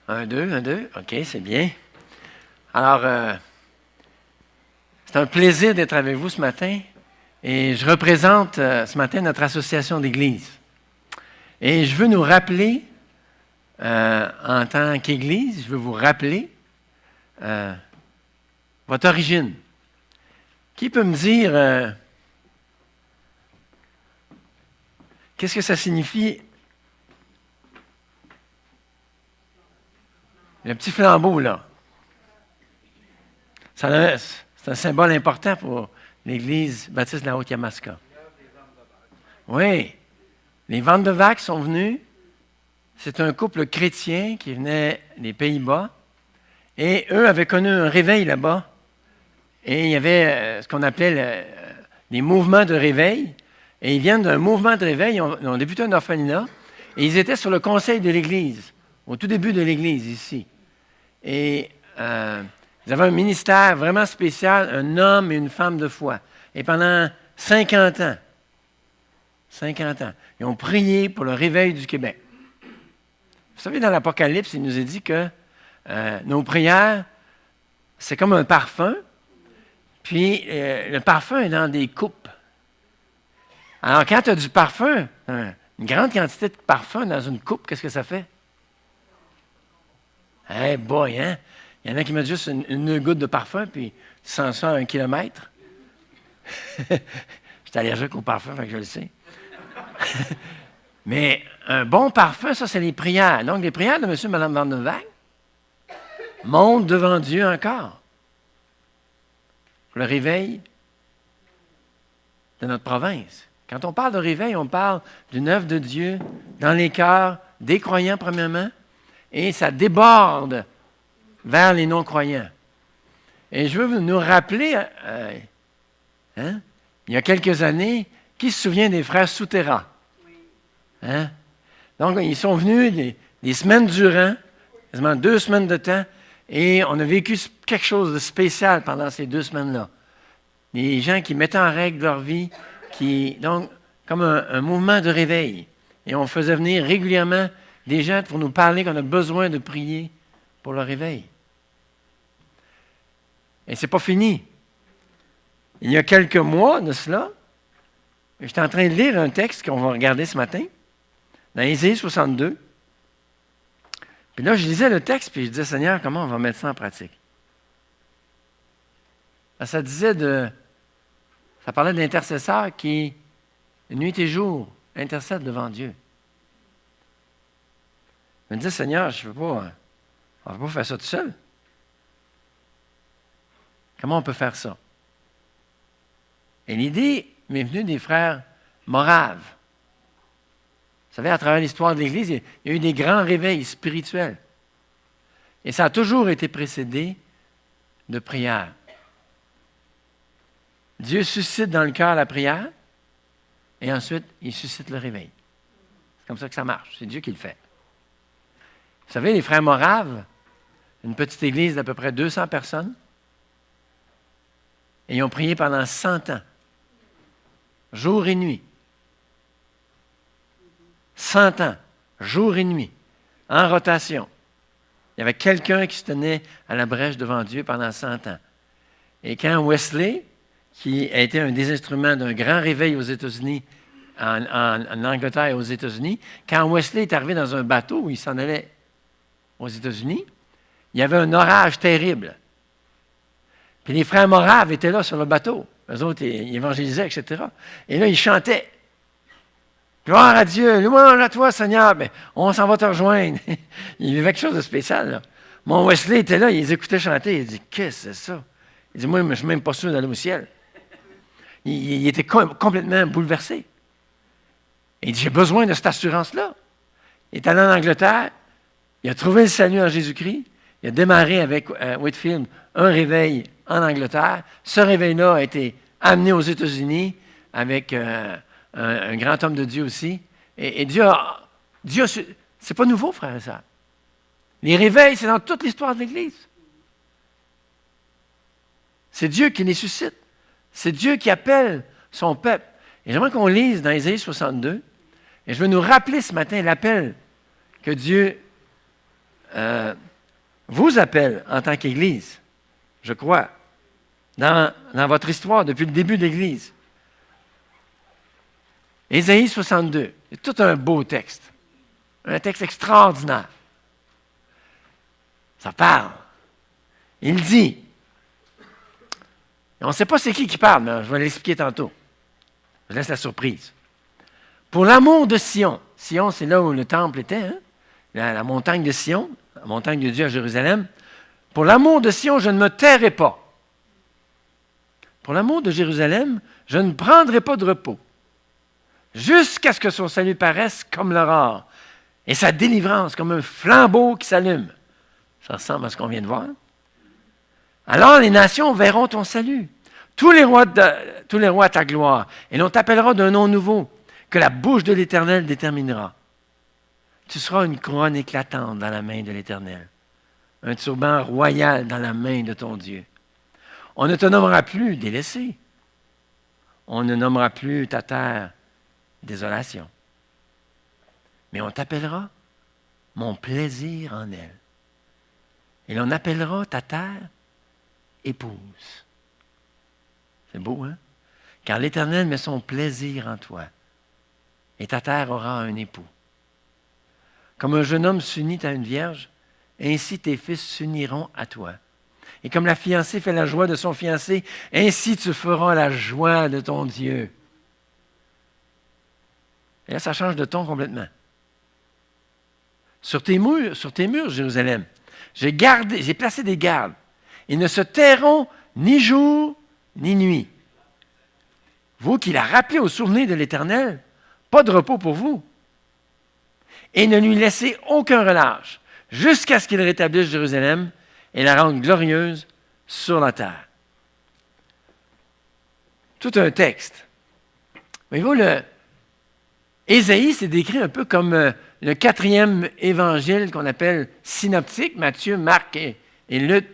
Un, deux, un, deux. OK, c'est bien. Alors, c'est un plaisir d'être avec vous ce matin. Et je représente ce matin notre association d'église. Et je veux nous rappeler, en tant qu'église, je veux vous rappeler votre origine. Qui peut me dire qu'est-ce que ça signifie? Le petit flambeau, là. C'est un symbole important pour l'Église baptiste de la Haute-Yamaska. Oui. Les Vandevac sont venus. C'est un couple chrétien qui venait des Pays-Bas. Et eux avaient connu un réveil là-bas. Et il y avait ce qu'on appelait des mouvements de réveil. Et ils viennent d'un mouvement de réveil. Ils ont débuté un orphelinat. Et ils étaient sur le conseil de l'Église, au tout début de l'Église, ici. Et ils avaient un ministère vraiment spécial, un homme et une femme de foi. Et pendant 50 ans, ils ont prié pour le réveil du Québec. Vous savez, dans l'Apocalypse, il nous est dit que nos prières, c'est comme un parfum, puis le parfum est dans des coupes. Alors, quand tu as du parfum, une grande quantité de parfum dans une coupe, qu'est-ce que ça fait? Hey boy, hein? Il y en a qui mettent juste une goutte de parfum, puis tu sens ça à 1 kilomètre. Je suis allergique au parfum, fait que je le sais. Mais un bon parfum, ça, c'est les prières. Donc, les prières de M. et Mme Vandevac montent devant Dieu encore. Le réveil de notre province. Quand on parle de réveil, on parle d'une œuvre de Dieu dans les cœurs des croyants, premièrement, et ça déborde vers les non-croyants. Et je veux nous rappeler, il y a quelques années, qui se souvient des frères Souterra? Hein? Donc, ils sont venus des semaines durant, quasiment 2 semaines de temps, et on a vécu quelque chose de spécial pendant ces 2 semaines-là. Des gens qui mettaient en règle leur vie, donc, comme un mouvement de réveil. Et on faisait venir régulièrement des gens pour nous parler qu'on a besoin de prier pour le réveil. Et ce n'est pas fini. Il y a quelques mois de cela, j'étais en train de lire un texte qu'on va regarder ce matin, dans Ésaïe 62. Puis là, je lisais le texte, puis je disais, Seigneur, comment on va mettre ça en pratique? Ça parlait d'intercesseurs qui, nuit et jour, intercèdent devant Dieu. Je me disais, Seigneur, on ne peut pas faire ça tout seul. Comment on peut faire ça? Et l'idée m'est venue des frères Moraves. Vous savez, à travers l'histoire de l'Église, il y a eu des grands réveils spirituels. Et ça a toujours été précédé de prière. Dieu suscite dans le cœur la prière, et ensuite, il suscite le réveil. C'est comme ça que ça marche. C'est Dieu qui le fait. Vous savez, les frères Moraves, une petite église d'à peu près 200 personnes, et ils ont prié pendant 100 ans, jour et nuit. 100 ans, jour et nuit, en rotation. Il y avait quelqu'un qui se tenait à la brèche devant Dieu pendant 100 ans. Et quand Wesley, qui a été un des instruments d'un grand réveil aux États-Unis, en Angleterre et aux États-Unis, quand Wesley est arrivé dans un bateau où il s'en allait aux États-Unis, il y avait un orage terrible. Puis les frères Moraves étaient là sur le bateau. Eux autres, ils évangélisaient, etc. Et là, ils chantaient. Gloire à Dieu, louange à toi, Seigneur. Bien, on s'en va te rejoindre. Il vivait quelque chose de spécial, là. Mon Wesley était là, il les écoutait chanter. Il dit, qu'est-ce que c'est ça? Il dit, moi, je ne suis même pas sûr d'aller au ciel. Il était complètement bouleversé. Et il dit, j'ai besoin de cette assurance-là. Il est allé en Angleterre, il a trouvé le salut en Jésus-Christ, il a démarré avec Whitefield un réveil en Angleterre. Ce réveil-là a été amené aux États-Unis avec un grand homme de Dieu aussi. Et Dieu, c'est pas nouveau, frère et sœurs. Les réveils, c'est dans toute l'histoire de l'Église. C'est Dieu qui les suscite. C'est Dieu qui appelle son peuple. Et j'aimerais qu'on lise dans Ésaïe 62. Et je veux nous rappeler ce matin l'appel que Dieu vous appelle en tant qu'Église, je crois, dans votre histoire depuis le début de l'Église. Ésaïe 62, c'est tout un beau texte. Un texte extraordinaire. Ça parle. Il dit, on ne sait pas c'est qui parle, mais je vais l'expliquer tantôt. Je laisse la surprise. Pour l'amour de Sion, Sion c'est là où le temple était, hein? La montagne de Sion, la montagne de Dieu à Jérusalem. Pour l'amour de Sion, je ne me tairai pas. Pour l'amour de Jérusalem, je ne prendrai pas de repos, jusqu'à ce que son salut paraisse comme l'aurore, et sa délivrance comme un flambeau qui s'allume. Ça ressemble à ce qu'on vient de voir. Alors les nations verront ton salut, tous les rois à ta gloire, et l'on t'appellera d'un nom nouveau, que la bouche de l'Éternel déterminera. Tu seras une couronne éclatante dans la main de l'Éternel, un turban royal dans la main de ton Dieu. On ne te nommera plus délaissé. On ne nommera plus ta terre désolation. Mais on t'appellera mon plaisir en elle. Et l'on appellera ta terre épouse. C'est beau, hein? Car l'Éternel met son plaisir en toi. Et ta terre aura un époux. Comme un jeune homme s'unit à une vierge, ainsi tes fils s'uniront à toi. Et comme la fiancée fait la joie de son fiancé, ainsi tu feras la joie de ton Dieu. Et là, ça change de ton complètement. Sur tes murs, Jérusalem, j'ai placé des gardes. Ils ne se tairont ni jour ni nuit. Vous qui la rappelez au souvenir de l'Éternel, pas de repos pour vous. Et ne lui laissez aucun relâche, jusqu'à ce qu'il rétablisse Jérusalem et la rende glorieuse sur la terre. Tout un texte. Voyez-vous, Ésaïe, c'est décrit un peu comme le 4e évangile qu'on appelle synoptique. Matthieu, Marc et Luc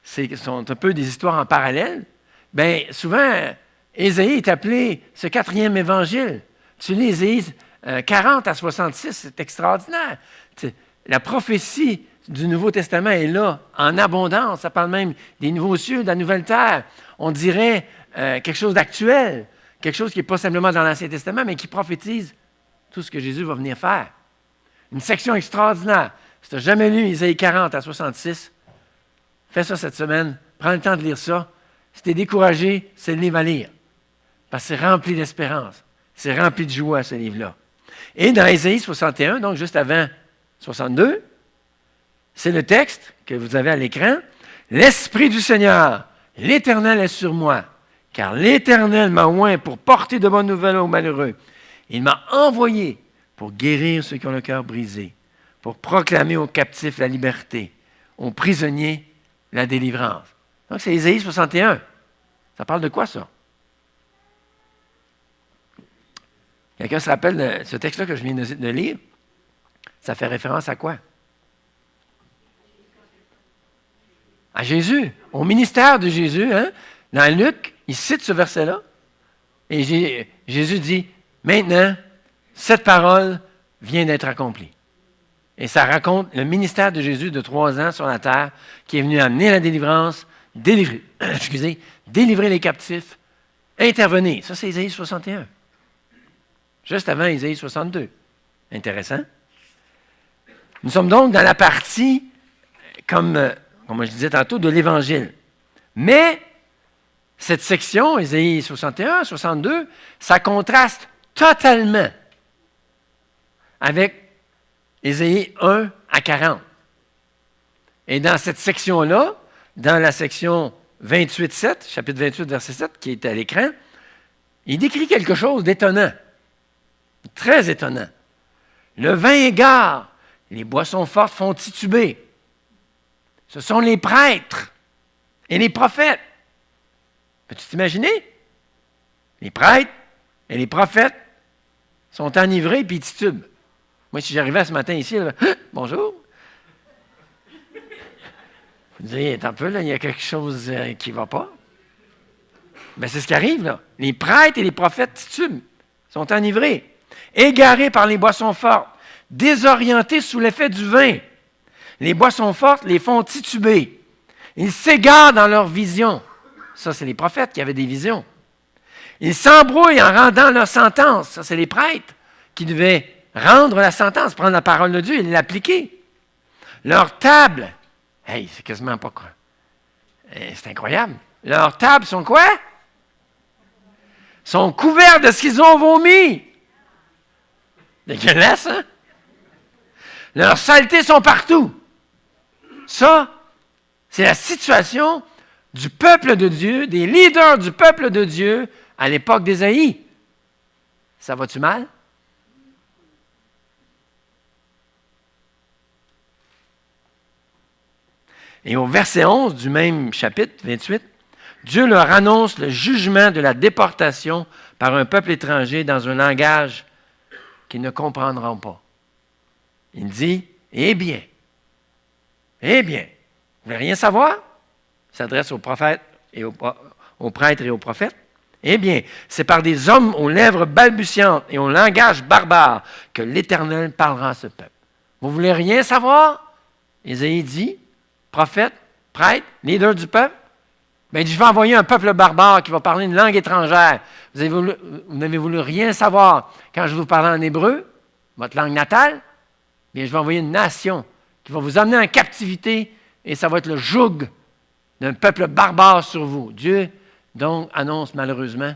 sont un peu des histoires en parallèle. Bien, souvent, Ésaïe est appelé ce 4e évangile. Tu lis Ésaïe 40 à 66, c'est extraordinaire. La prophétie du Nouveau Testament est là, en abondance. Ça parle même des nouveaux cieux, de la nouvelle terre. On dirait quelque chose d'actuel, quelque chose qui n'est pas simplement dans l'Ancien Testament, mais qui prophétise tout ce que Jésus va venir faire. Une section extraordinaire. Si tu n'as jamais lu Ésaïe 40 à 66, fais ça cette semaine. Prends le temps de lire ça. Si tu es découragé, c'est le livre à lire. Parce que c'est rempli d'espérance. C'est rempli de joie, ce livre-là. Et dans Ésaïe 61, donc juste avant 62, c'est le texte que vous avez à l'écran. « L'Esprit du Seigneur, l'Éternel est sur moi, car l'Éternel m'a oint pour porter de bonnes nouvelles aux malheureux. Il m'a envoyé pour guérir ceux qui ont le cœur brisé, pour proclamer aux captifs la liberté, aux prisonniers la délivrance. » Donc c'est Ésaïe 61. Ça parle de quoi, ça? Quelqu'un se rappelle de ce texte-là que je viens de lire? Ça fait référence à quoi? À Jésus, au ministère de Jésus. Hein? Dans Luc, il cite ce verset-là. Et Jésus dit, maintenant, cette parole vient d'être accomplie. Et ça raconte le ministère de Jésus de 3 ans sur la terre, qui est venu amener la délivrance, délivrer les captifs, intervenir. Ça, c'est Ésaïe 61. Juste avant Ésaïe 62. Intéressant. Nous sommes donc dans la partie, comme je disais tantôt, de l'Évangile. Mais cette section, Ésaïe 61, 62, ça contraste totalement avec Ésaïe 1 à 40. Et dans cette section-là, dans la section 28, 7, chapitre 28, verset 7, qui est à l'écran, il décrit quelque chose d'étonnant. Très étonnant. Le vin égare, les boissons fortes font tituber. Ce sont les prêtres et les prophètes. Peux-tu t'imaginer? Les prêtres et les prophètes sont enivrés et ils titubent. Moi, si j'arrivais ce matin ici, là, bonjour. Vous dites, un peu, là, il y a quelque chose qui ne va pas. Bien, c'est ce qui arrive, là. Les prêtres et les prophètes titubent, sont enivrés. Égarés par les boissons fortes, désorientés sous l'effet du vin. Les boissons fortes les font tituber. Ils s'égarent dans leurs visions. Ça, c'est les prophètes qui avaient des visions. Ils s'embrouillent en rendant leur sentence. Ça, c'est les prêtres qui devaient rendre la sentence, prendre la parole de Dieu et l'appliquer. Leurs tables, c'est quasiment pas quoi. C'est incroyable. Leurs tables sont quoi? Sont couvertes de ce qu'ils ont vomi. Dégueulasse, hein? Leurs saletés sont partout. Ça, c'est la situation du peuple de Dieu, des leaders du peuple de Dieu à l'époque d'Ésaïe. Ça va-tu mal? Et au verset 11 du même chapitre 28, Dieu leur annonce le jugement de la déportation par un peuple étranger dans un langage qu'ils ne comprendront pas. Il dit, « Eh bien, vous voulez rien savoir? » Il s'adresse aux prophètes et aux prêtres et aux prophètes. « Eh bien, c'est par des hommes aux lèvres balbutiantes et au langage barbare que l'Éternel parlera à ce peuple. » Vous voulez rien savoir? Ésaïe dit, prophète, prêtre, leader du peuple, bien, il dit, je vais envoyer un peuple barbare qui va parler une langue étrangère. Vous n'avez voulu rien savoir quand je vous parlais en hébreu, votre langue natale, bien, je vais envoyer une nation qui va vous amener en captivité et ça va être le joug d'un peuple barbare sur vous. Dieu, donc, annonce malheureusement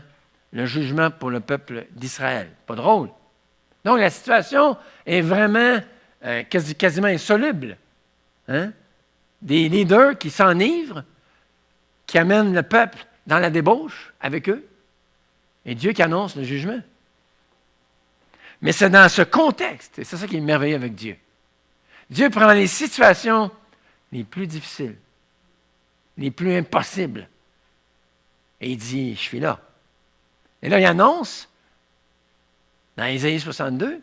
le jugement pour le peuple d'Israël. Pas drôle. Donc, la situation est vraiment quasiment insoluble. Hein? Des leaders qui s'enivrent, qui amènent le peuple dans la débauche avec eux, et Dieu qui annonce le jugement. Mais c'est dans ce contexte, et c'est ça qui est merveilleux avec Dieu. Dieu prend les situations les plus difficiles, les plus impossibles, et il dit, je suis là. Et là, il annonce, dans Ésaïe 62,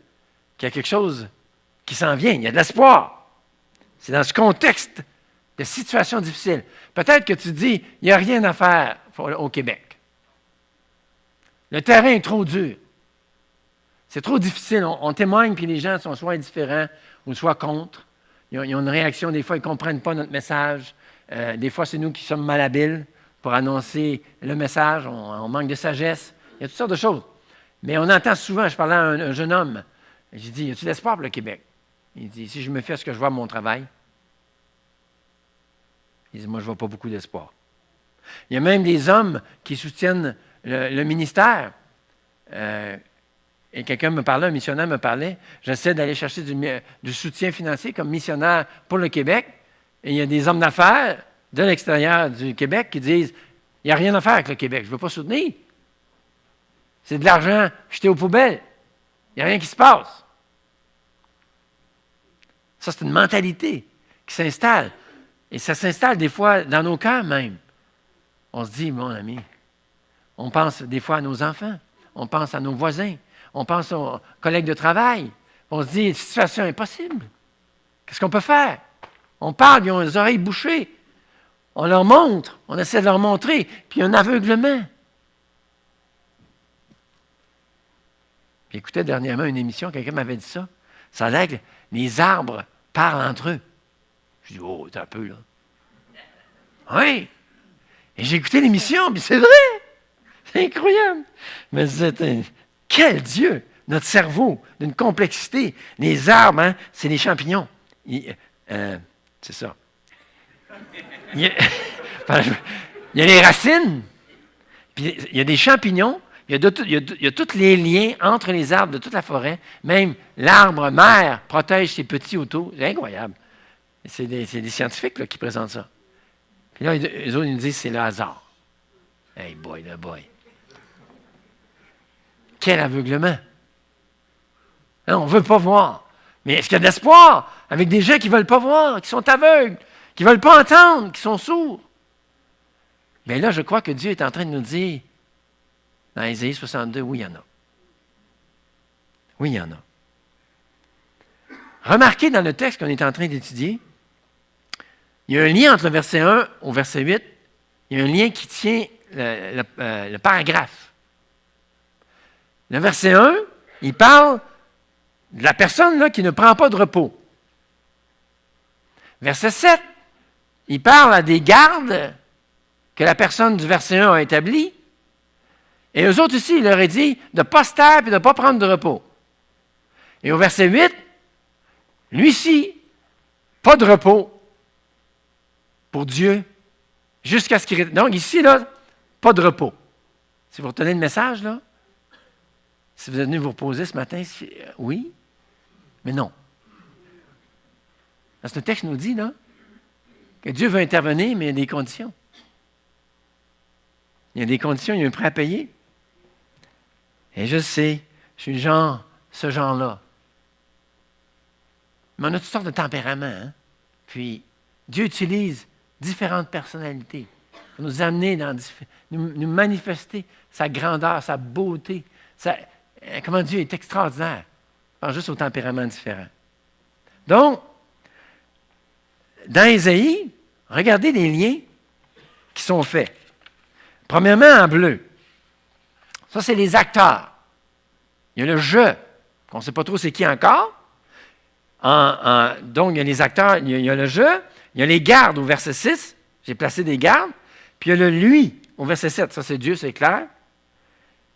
qu'il y a quelque chose qui s'en vient, il y a de l'espoir. C'est dans ce contexte de situations difficiles. Peut-être que tu dis, il n'y a rien à faire au Québec. Le terrain est trop dur. C'est trop difficile. On témoigne, puis les gens sont soit indifférents ou soit contre. Ils ont une réaction, des fois, ils ne comprennent pas notre message. Des fois, c'est nous qui sommes malhabiles pour annoncer le message. On manque de sagesse. Il y a toutes sortes de choses. Mais on entend souvent, je parlais à un jeune homme, j'ai dit, y a-tu l'espoir pour le Québec? Il dit, si je me fie à ce que je vois à mon travail, il dit, moi, je ne vois pas beaucoup d'espoir. Il y a même des hommes qui soutiennent le ministère. Et quelqu'un me parlait, un missionnaire me parlait, j'essaie d'aller chercher du soutien financier comme missionnaire pour le Québec. Et il y a des hommes d'affaires de l'extérieur du Québec qui disent, il n'y a rien à faire avec le Québec, je ne veux pas soutenir. C'est de l'argent jeté aux poubelles. Il n'y a rien qui se passe. Ça, c'est une mentalité qui s'installe. Et ça s'installe des fois dans nos cœurs même. On se dit, mon ami, on pense des fois à nos enfants, on pense à nos voisins, on pense aux collègues de travail. On se dit, situation impossible. Qu'est-ce qu'on peut faire? On parle, ils ont les oreilles bouchées. On leur montre, on essaie de leur montrer, puis il y a un aveuglement. Puis j'écoutais dernièrement une émission, quelqu'un m'avait dit ça. Ça a l'air que les arbres parlent entre eux. Je dis, oh, t'es un peu là. Oui. Et j'ai écouté l'émission, puis c'est vrai. C'est incroyable. Mais c'était, quel Dieu! Notre cerveau, d'une complexité. Les arbres, hein, c'est les champignons. C'est ça. Il y a les racines, puis il y a des champignons, il y a tous les liens entre les arbres de toute la forêt. Même l'arbre mère protège ses petits autour. C'est incroyable. C'est des scientifiques là, qui présentent ça. Puis là, les autres, ils nous disent c'est le hasard. Hey boy, le boy. Quel aveuglement. Hein, on ne veut pas voir. Mais est-ce qu'il y a de l'espoir avec des gens qui ne veulent pas voir, qui sont aveugles, qui ne veulent pas entendre, qui sont sourds? Bien là, je crois que Dieu est en train de nous dire, dans Ésaïe 62, oui, il y en a. Oui, il y en a. Remarquez dans le texte qu'on est en train d'étudier, il y a un lien entre le verset 1 au verset 8. Il y a un lien qui tient le paragraphe. Le verset 1, il parle de la personne là, qui ne prend pas de repos. Verset 7, il parle à des gardes que la personne du verset 1 a établis. Et eux autres aussi, il leur a dit de ne pas se taire et de ne pas prendre de repos. Et au verset 8, lui-ci, pas de repos pour Dieu jusqu'à ce qu'il... Donc ici, là, pas de repos. Si vous retenez le message, là, si vous êtes venu vous reposer ce matin, oui, mais non. Parce que le texte nous dit, là, que Dieu veut intervenir, mais il y a des conditions. Il y a des conditions, il y a un prix à payer. Et je sais, je suis ce genre-là. Mais on a toutes sortes de tempéraments. Hein? Puis, Dieu utilise différentes personnalités pour nous amener nous manifester sa grandeur, sa beauté, comment Dieu est extraordinaire. Je pense juste aux tempéraments différents. Donc, dans Ésaïe, regardez les liens qui sont faits. Premièrement, en bleu. Ça, c'est les acteurs. Il y a le « je », qu'on ne sait pas trop c'est qui encore. Donc, il y a les acteurs, il y a le « je », il y a les gardes au verset 6. J'ai placé des gardes. Puis il y a le « lui » au verset 7. Ça, c'est Dieu, c'est clair.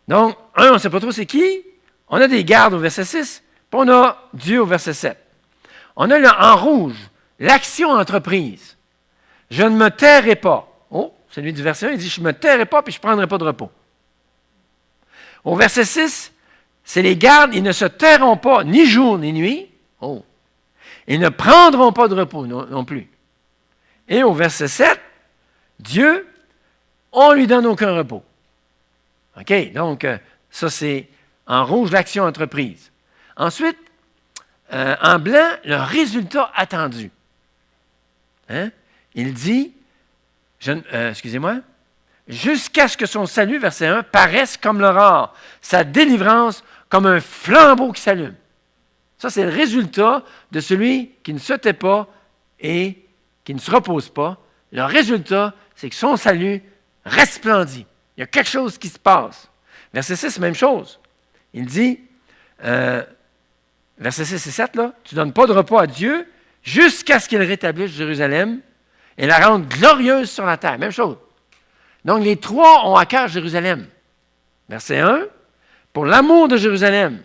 Donc, on ne sait pas trop c'est qui. On a des gardes au verset 6. Puis on a Dieu au verset 7. On a en rouge, l'action entreprise. Je ne me tairai pas. Oh, celui du verset 1, il dit, je ne me tairai pas puis je ne prendrai pas de repos. Au verset 6, c'est les gardes, ils ne se tairont pas ni jour ni nuit. Oh. Ils ne prendront pas de repos non plus. Et au verset 7, Dieu, on ne lui donne aucun repos. OK, donc ça c'est en rouge l'action entreprise. Ensuite, en blanc, le résultat attendu. Hein? Il dit, excusez-moi, jusqu'à ce que son salut, verset 1, paraisse comme l'aurore, sa délivrance comme un flambeau qui s'allume. Ça, c'est le résultat de celui qui ne se tait pas et qui ne se repose pas. Le résultat, c'est que son salut resplendit. Il y a quelque chose qui se passe. Verset 6, même chose. Il dit, verset 6 et 7, là, tu ne donnes pas de repos à Dieu jusqu'à ce qu'il rétablisse Jérusalem et la rende glorieuse sur la terre. Même chose. Donc, les trois ont à cœur Jérusalem. Verset 1, pour l'amour de Jérusalem.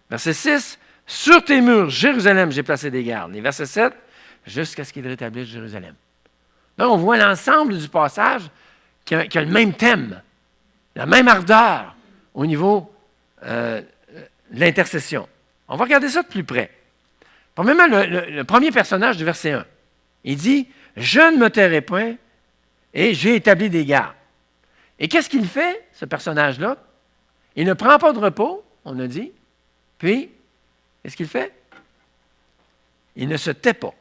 Verset 6, sur tes murs, Jérusalem, j'ai placé des gardes. Et verset 7, jusqu'à ce qu'il rétablisse Jérusalem. Donc, on voit l'ensemble du passage qui a le même thème, la même ardeur au niveau de l'intercession. On va regarder ça de plus près. Premièrement, le premier personnage du verset 1. Il dit, « Je ne me tairai point et j'ai établi des gardes. » Et qu'est-ce qu'il fait, ce personnage-là? Il ne prend pas de repos, on a dit. Puis, qu'est-ce qu'il fait? Il ne se tait pas.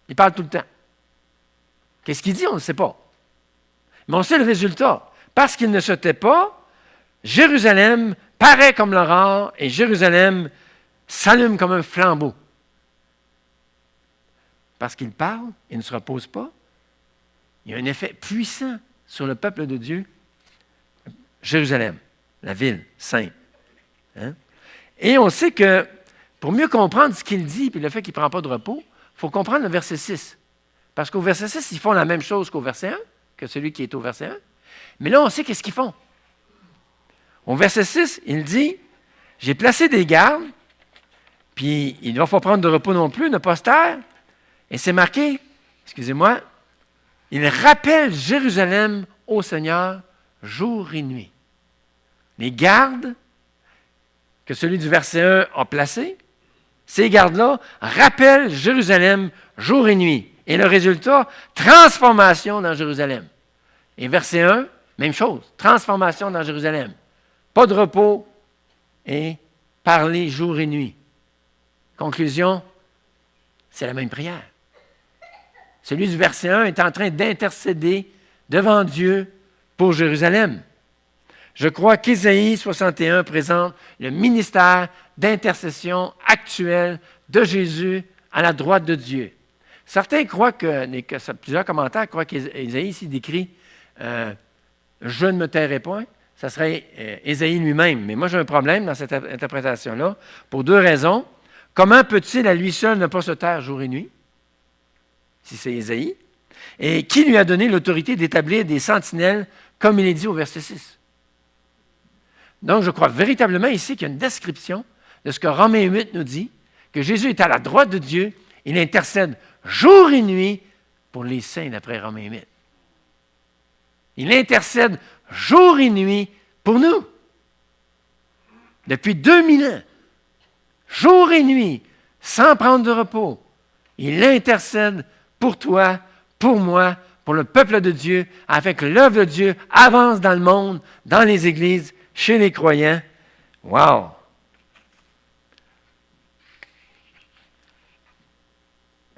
Il parle tout le temps. Qu'est-ce qu'il dit? On ne sait pas. Mais on sait le résultat. Parce qu'il ne se tait pas, Jérusalem paraît comme l'aurore et Jérusalem s'allume comme un flambeau. Parce qu'il parle, il ne se repose pas. Il y a un effet puissant sur le peuple de Dieu. Jérusalem, la ville sainte. Hein? Et on sait que pour mieux comprendre ce qu'il dit et le fait qu'il ne prend pas de repos, il faut comprendre le verset 6. Parce qu'au verset 6, ils font la même chose qu'au verset 1, que celui qui est au verset 1. Mais là, on sait qu'est-ce qu'ils font. Au verset 6, il dit, « J'ai placé des gardes, puis il ne va pas prendre de repos non plus, ne pas se taire. » Et c'est marqué, excusez-moi, « Il rappelle Jérusalem au Seigneur jour et nuit. » Les gardes que celui du verset 1 a placés, ces gardes-là rappellent Jérusalem jour et nuit. Et le résultat, transformation dans Jérusalem. Et verset 1, même chose, transformation dans Jérusalem. Pas de repos et parler jour et nuit. Conclusion, c'est la même prière. Celui du verset 1 est en train d'intercéder devant Dieu pour Jérusalem. Je crois qu'Ésaïe 61 présente le ministère d'intercession actuel de Jésus à la droite de Dieu. Certains croient plusieurs commentaires croient qu'Ésaïe ici décrit je ne me tairai point. Ça serait Ésaïe lui-même. Mais moi, j'ai un problème dans cette interprétation-là pour deux raisons. Comment peut-il à lui seul ne pas se taire jour et nuit? si c'est Ésaïe, et qui lui a donné l'autorité d'établir des sentinelles, comme il est dit au verset 6. Donc, je crois véritablement ici qu'il y a une description de ce que Romains 8 nous dit, que Jésus est à la droite de Dieu, il intercède jour et nuit pour les saints, d'après Romains 8. Il intercède jour et nuit pour nous. Depuis 2000 ans, jour et nuit, sans prendre de repos, il intercède pour toi, pour moi, pour le peuple de Dieu, afin que l'œuvre de Dieu avance dans le monde, dans les églises, chez les croyants. Wow!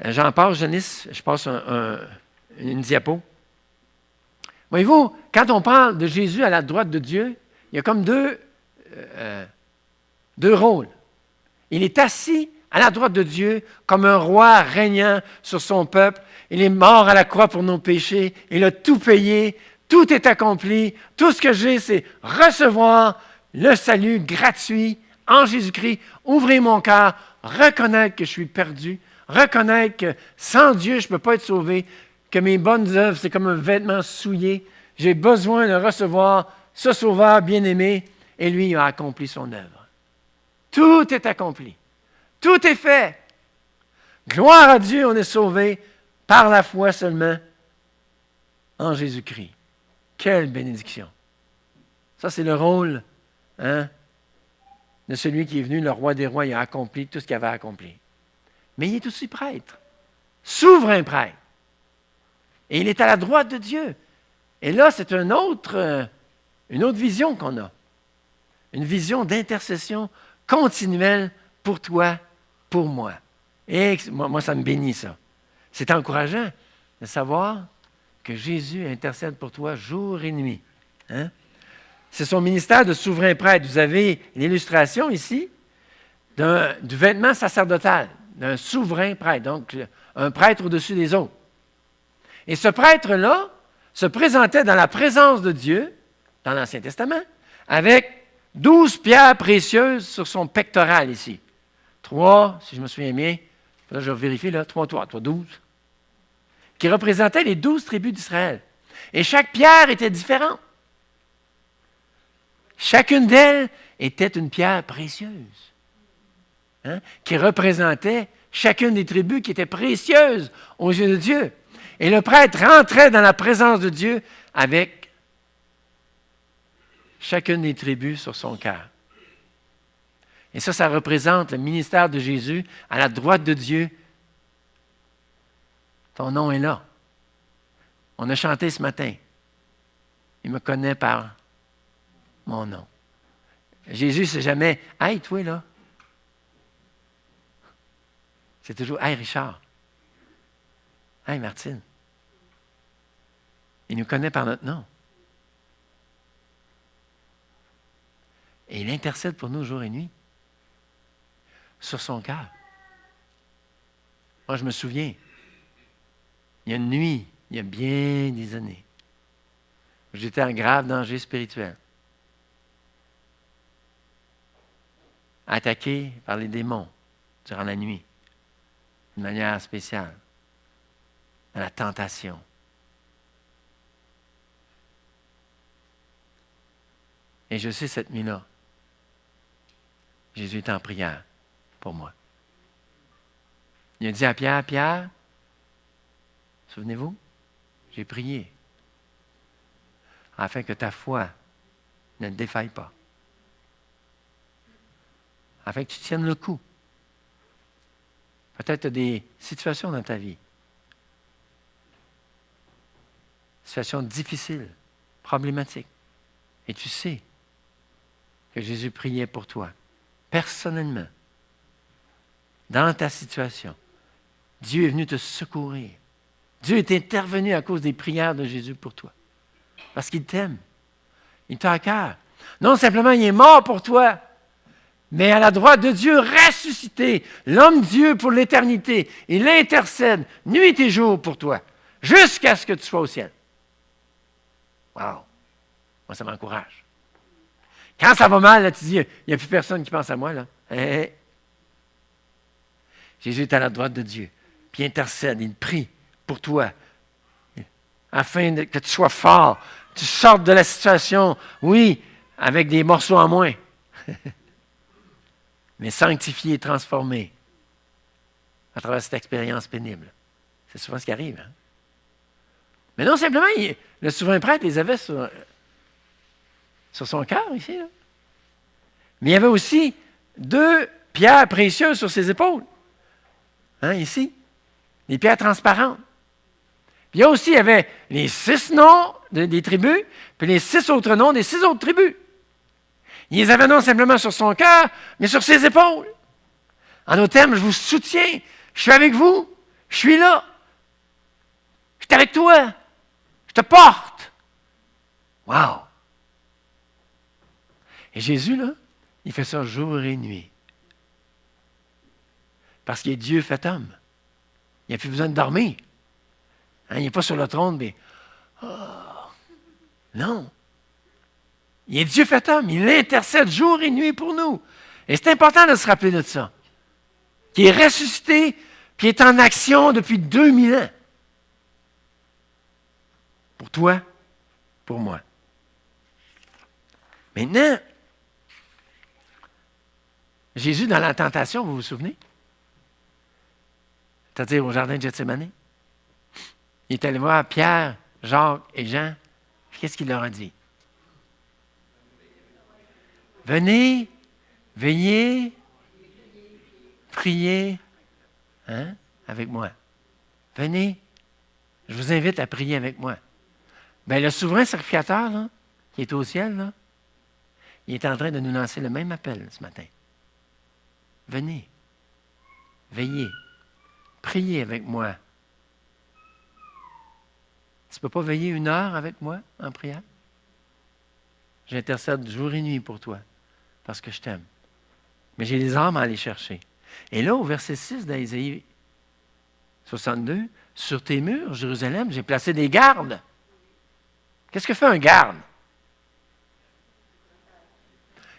J'en passe, Janice, je passe une diapo. Voyez-vous, quand on parle de Jésus à la droite de Dieu, il y a comme deux rôles. Il est assis à la droite de Dieu comme un roi régnant sur son peuple. Il est mort à la croix pour nos péchés. Il a tout payé. Tout est accompli. Tout ce que j'ai, c'est recevoir le salut gratuit en Jésus-Christ. Ouvrir mon cœur, reconnaître que je suis perdu, reconnaître que sans Dieu, je ne peux pas être sauvé, que mes bonnes œuvres, c'est comme un vêtement souillé. J'ai besoin de recevoir ce sauveur bien-aimé, et lui, il a accompli son œuvre. Tout est accompli. Tout est fait. Gloire à Dieu, on est sauvé par la foi seulement en Jésus-Christ. Quelle bénédiction. Ça, c'est le rôle de celui qui est venu, le roi des rois, il a accompli tout ce qu'il avait accompli. Mais il est aussi prêtre, souverain prêtre. Et il est à la droite de Dieu. Et là, c'est une autre vision qu'on a. Une vision d'intercession continuelle pour toi, pour moi. Et moi, ça me bénit, ça. C'est encourageant de savoir que Jésus intercède pour toi jour et nuit. Hein? C'est son ministère de souverain prêtre. Vous avez une illustration ici du vêtement sacerdotal, d'un souverain prêtre, donc un prêtre au-dessus des autres. Et ce prêtre-là se présentait dans la présence de Dieu, dans l'Ancien Testament, avec 12 pierres précieuses sur son pectoral ici. 3, si je me souviens bien, là je vais vérifier, là, 3, 12, qui représentaient les 12 tribus d'Israël. Et chaque pierre était différente. Chacune d'elles était une pierre précieuse, qui représentait chacune des tribus qui étaient précieuses aux yeux de Dieu. Et le prêtre rentrait dans la présence de Dieu avec chacune des tribus sur son cœur. Et ça représente le ministère de Jésus à la droite de Dieu. Ton nom est là. On a chanté ce matin. Il me connaît par mon nom. Jésus, c'est jamais « Hey, toi, là! » C'est toujours « Hey, Richard! » « Hey, Martine! » Il nous connaît par notre nom. Et il intercède pour nous jour et nuit sur son cœur. Moi, je me souviens, il y a une nuit, il y a bien des années, j'étais en grave danger spirituel. Attaqué par les démons durant la nuit, d'une manière spéciale, dans la tentation. Et je sais, cette nuit-là, Jésus est en prière pour moi. Il a dit à Pierre, « Pierre, souvenez-vous, j'ai prié afin que ta foi ne te défaille pas, afin que tu tiennes le coup. Peut-être tu as des situations dans ta vie, situations difficiles, problématiques, et tu sais que Jésus priait pour toi, personnellement, dans ta situation. Dieu est venu te secourir. Dieu est intervenu à cause des prières de Jésus pour toi. Parce qu'il t'aime. Il t'a à cœur. Non simplement, il est mort pour toi, mais à la droite de Dieu, ressuscité, l'homme-Dieu pour l'éternité. Il intercède nuit et jour pour toi, jusqu'à ce que tu sois au ciel. Wow! Moi, ça m'encourage. Quand ça va mal, là, tu dis, il n'y a plus personne qui pense à moi, là. Jésus est à la droite de Dieu, puis il intercède, il prie pour toi, afin que tu sois fort, tu sortes de la situation, oui, avec des morceaux en moins, mais sanctifié, transformé à travers cette expérience pénible. C'est souvent ce qui arrive. Hein? Mais non, simplement, le souverain prêtre les avait sur son cœur, ici. Là. Mais il y avait aussi 2 pierres précieuses sur ses épaules. Hein, ici. Des pierres transparentes. Puis il y avait les 6 noms des tribus, puis les 6 autres noms des 6 autres tribus. Il les avait non simplement sur son cœur, mais sur ses épaules. En d'autres termes, je vous soutiens, je suis avec vous, je suis là, je suis avec toi, je te porte. Wow! Et Jésus, là, il fait ça jour et nuit. Parce qu'il est Dieu fait homme. Il n'a plus besoin de dormir. Hein, il n'est pas sur le trône, mais... Oh, non. Il est Dieu fait homme. Il intercède jour et nuit pour nous. Et c'est important de se rappeler de ça. Qui est ressuscité, puis est en action depuis 2000 ans. Pour toi, pour moi. Maintenant, Jésus, dans la tentation, vous vous souvenez? C'est-à-dire au jardin de Gethsémani. Il est allé voir Pierre, Jacques et Jean. Qu'est-ce qu'il leur a dit? Venez, veillez, priez avec moi. Venez, je vous invite à prier avec moi. Bien, le souverain sacrificateur, là, qui est au ciel, là, il est en train de nous lancer le même appel ce matin. Venez, veillez, priez avec moi. Tu ne peux pas veiller 1 heure avec moi en prière? J'intercède jour et nuit pour toi, parce que je t'aime. Mais j'ai des âmes à aller chercher. Et là, au verset 6 d'Ésaïe 62, « Sur tes murs, Jérusalem, j'ai placé des gardes. » Qu'est-ce que fait un garde?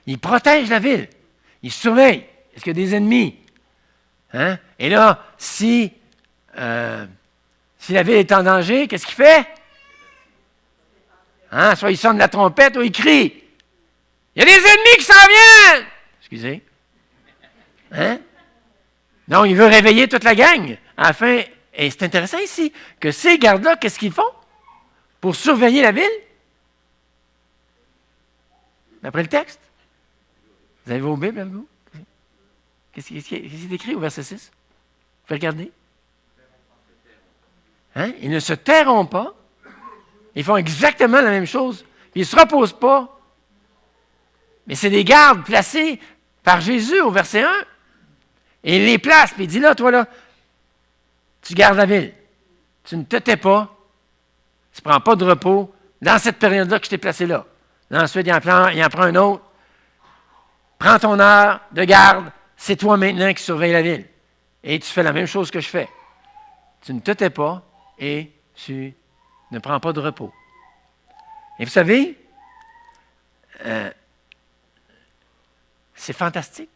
Il protège la ville. Il surveille. Est-ce qu'il y a des ennemis? Hein? Et là, si la ville est en danger, qu'est-ce qu'il fait? Hein? Soit il sonne la trompette ou il crie. Il y a des ennemis qui s'en viennent! Excusez. Hein? Non, il veut réveiller toute la gang. Afin, et c'est intéressant ici, que ces gardes-là, qu'est-ce qu'ils font? Pour surveiller la ville? D'après le texte? Vous avez vos Bibles, vous? Qu'est-ce qui est écrit au verset 6? Vous pouvez regarder. Hein? Ils ne se tairont pas. Ils font exactement la même chose. Ils ne se reposent pas. Mais c'est des gardes placés par Jésus au verset 1. Et il les place. Puis il dit là, toi là, tu gardes la ville. Tu ne te tais pas. Tu ne prends pas de repos dans cette période-là que je t'ai placé là. Ensuite, il en prend un autre. Prends ton heure de garde. C'est toi maintenant qui surveilles la ville. Et tu fais la même chose que je fais. Tu ne te tais pas et tu ne prends pas de repos. Et vous savez, c'est fantastique.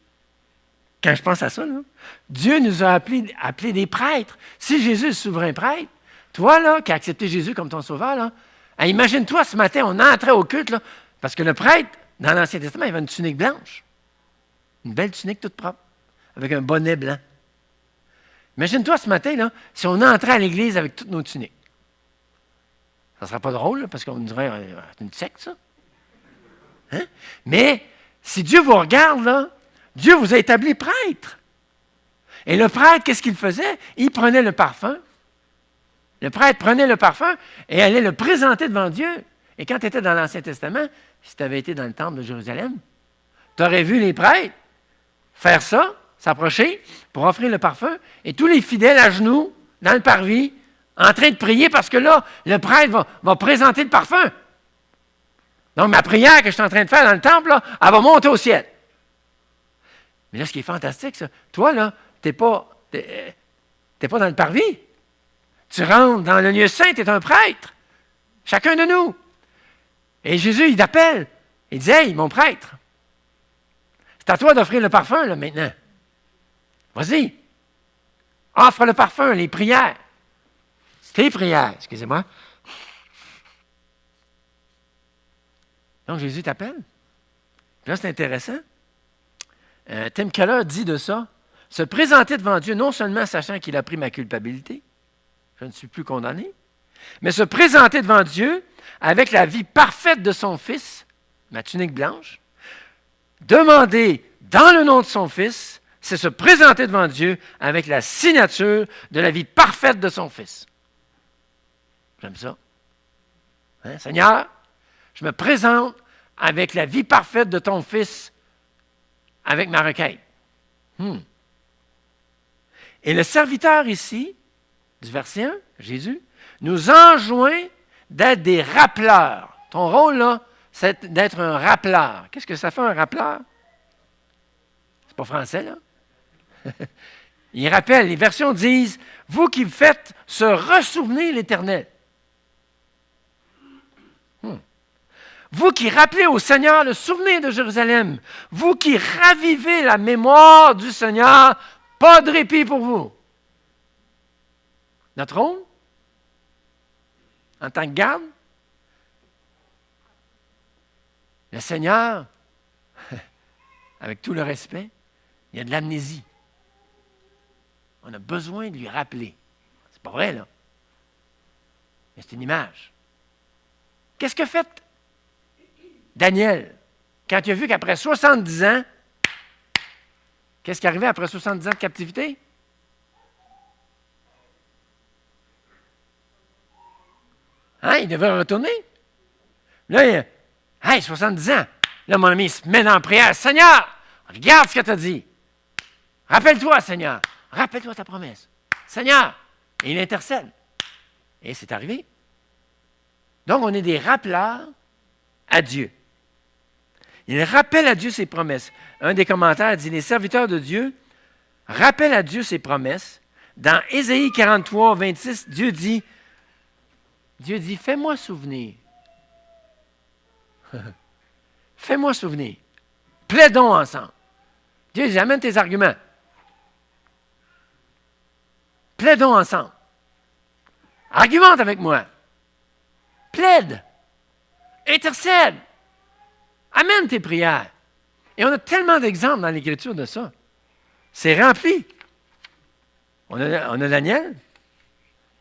Quand je pense à ça, là, Dieu nous a appelés des prêtres. Si Jésus est souverain prêtre, toi, là, qui as accepté Jésus comme ton sauveur, là, imagine-toi ce matin, on entrait au culte, là, parce que le prêtre, dans l'Ancien Testament, il avait une tunique blanche. Une belle tunique toute propre, avec un bonnet blanc. Imagine-toi ce matin, là, si on entrait à l'église avec toutes nos tuniques. Ça ne sera pas drôle, là, parce qu'on dirait c'est une secte, ça. Hein? Mais si Dieu vous regarde, là, Dieu vous a établi prêtre. Et le prêtre, qu'est-ce qu'il faisait? Il prenait le parfum. Le prêtre prenait le parfum et allait le présenter devant Dieu. Et quand tu étais dans l'Ancien Testament, si tu avais été dans le temple de Jérusalem, tu aurais vu les prêtres faire ça, s'approcher pour offrir le parfum, et tous les fidèles à genoux, dans le parvis, en train de prier parce que là, le prêtre va présenter le parfum. Donc, ma prière que je suis en train de faire dans le temple, là, elle va monter au ciel. Mais là, ce qui est fantastique, ça, toi, là, t'es pas dans le parvis. Tu rentres dans le lieu saint, tu es un prêtre. Chacun de nous. Et Jésus, il t'appelle. Il dit, « Hey, mon prêtre, c'est à toi d'offrir le parfum, là, maintenant. Vas-y. Offre le parfum, les prières. tes prières, excusez-moi. Donc, Jésus t'appelle. Là, c'est intéressant. Tim Keller dit de ça, se présenter devant Dieu, non seulement sachant qu'il a pris ma culpabilité, je ne suis plus condamné, mais se présenter devant Dieu avec la vie parfaite de son Fils, ma tunique blanche, demander dans le nom de son Fils, c'est se présenter devant Dieu avec la signature de la vie parfaite de son Fils. J'aime ça. Hein? Seigneur, je me présente avec la vie parfaite de ton Fils, avec ma requête. Et le serviteur ici, du verset 1, Jésus, nous enjoint d'être des rappeleurs. Ton rôle, là, c'est d'être un rappeleur. Qu'est-ce que ça fait, un rappeleur? C'est pas français, là. Il rappelle, les versions disent, vous qui faites se ressouvenir l'Éternel. Vous qui rappelez au Seigneur le souvenir de Jérusalem, vous qui ravivez la mémoire du Seigneur, pas de répit pour vous. Notre rôle, en tant que garde, le Seigneur, avec tout le respect, il y a de l'amnésie. On a besoin de lui rappeler. C'est pas vrai, là. Mais c'est une image. Qu'est-ce que fait Daniel, quand il a vu qu'après 70 ans, qu'est-ce qui arrivait après 70 ans de captivité? Hein, il devait retourner. Là, 70 ans. Là, mon ami, il se met en prière. Seigneur, regarde ce que tu as dit. Rappelle-toi, Seigneur. Rappelle-toi ta promesse. Seigneur. Et il intercède. Et c'est arrivé. Donc, on est des rappeleurs à Dieu. Il rappelle à Dieu ses promesses. Un des commentaires dit, les serviteurs de Dieu rappellent à Dieu ses promesses. Dans Ésaïe 43, 26, Dieu dit, fais-moi souvenir. Fais-moi souvenir. Plaidons ensemble. Dieu dit, amène tes arguments. Plaidons ensemble. Argumente avec moi. Plaide. Intercède. Amène tes prières. Et on a tellement d'exemples dans l'Écriture de ça. C'est rempli. On a Daniel,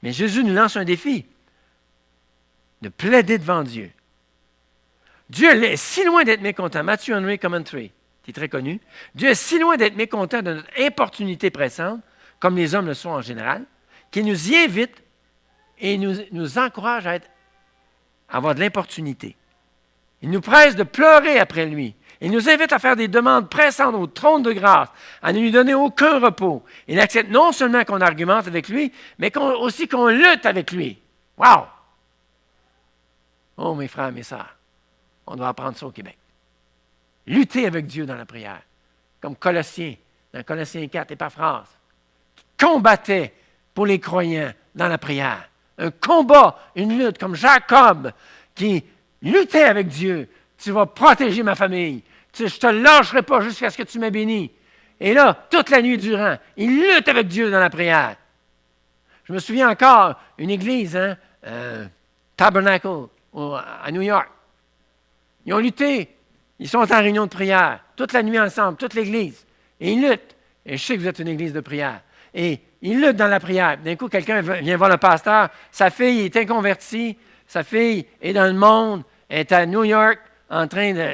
mais Jésus nous lance un défi de plaider devant Dieu. Dieu est si loin d'être mécontent. Matthew Henry Commentary, qui est très connu. Dieu est si loin d'être mécontent de notre importunité pressante, comme les hommes le sont en général, qu'il nous y invite et nous encourage à avoir de l'importunité. Il nous presse de pleurer après lui. Il nous invite à faire des demandes pressantes au trône de grâce, à ne lui donner aucun repos. Il accepte non seulement qu'on argumente avec lui, mais aussi qu'on lutte avec lui. Wow! Oh, mes frères, mes sœurs, on doit apprendre ça au Québec. Lutter avec Dieu dans la prière, comme Colossiens, dans Colossiens 4, Épaphras, qui combattait pour les croyants dans la prière. Un combat, une lutte, comme Jacob, qui luttait avec Dieu. Tu vas protéger ma famille. Je ne te lâcherai pas jusqu'à ce que tu m'aies béni. Et là, toute la nuit durant, il lutte avec Dieu dans la prière. Je me souviens encore, une église, Tabernacle, à New York. Ils ont lutté. Ils sont en réunion de prière, toute la nuit ensemble, toute l'église. Et ils luttent. Et je sais que vous êtes une église de prière. Et ils luttent dans la prière. D'un coup, quelqu'un vient voir le pasteur. Sa fille est inconvertie. Sa fille est dans le monde. Elle est à New York, en train de...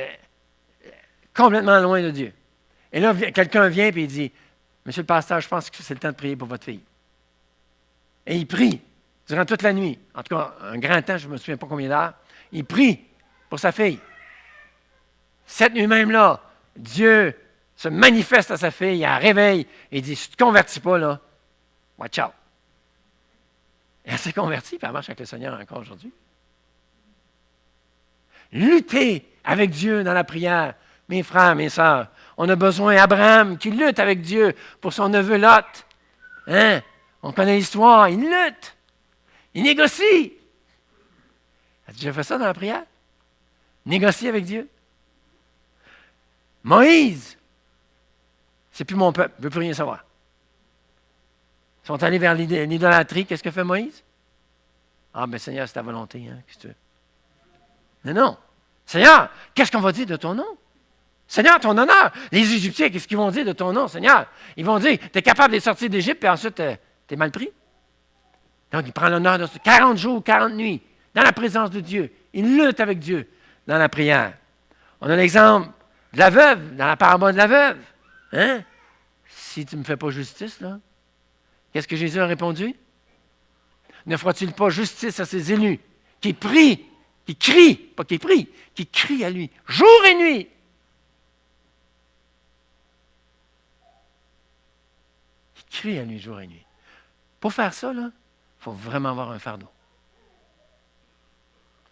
complètement loin de Dieu. Et là, quelqu'un vient et il dit, « Monsieur le pasteur, je pense que c'est le temps de prier pour votre fille. » Et il prie durant toute la nuit. En tout cas, un grand temps, je ne me souviens pas combien d'heures. Il prie pour sa fille. Cette nuit même là, Dieu se manifeste à sa fille, elle réveille et dit, si tu ne te convertis pas, là, watch out. Et elle s'est convertie, puis elle marche avec le Seigneur encore aujourd'hui. Lutter avec Dieu dans la prière, mes frères, mes sœurs. On a besoin d'Abraham qui lutte avec Dieu pour son neveu Lot. Hein? On connaît l'histoire, il lutte. Il négocie. As-tu déjà fait ça dans la prière? Négocier avec Dieu? Moïse, c'est plus mon peuple, il ne veut plus rien savoir. Ils sont allés vers l'idolâtrie. Qu'est-ce que fait Moïse? Ah, ben Seigneur, c'est ta volonté, hein, qu'est-ce que tu veux? Non, non. Seigneur, qu'est-ce qu'on va dire de ton nom? Seigneur, ton honneur. Les Égyptiens, qu'est-ce qu'ils vont dire de ton nom, Seigneur? Ils vont dire, tu es capable de les sortir d'Égypte, puis ensuite, tu es mal pris. Donc, il prend l'honneur de 40 jours, 40 nuits, dans la présence de Dieu. Il lutte avec Dieu dans la prière. On a l'exemple de la veuve, dans la parabole de la veuve. Hein? Si tu ne me fais pas justice, là, qu'est-ce que Jésus a répondu? Ne fera-t-il pas justice à ses élus qui prient, qui crient, pas qui prient, qui crient à lui, jour et nuit? Qui crient à lui jour et nuit. Pour faire ça, il faut vraiment avoir un fardeau.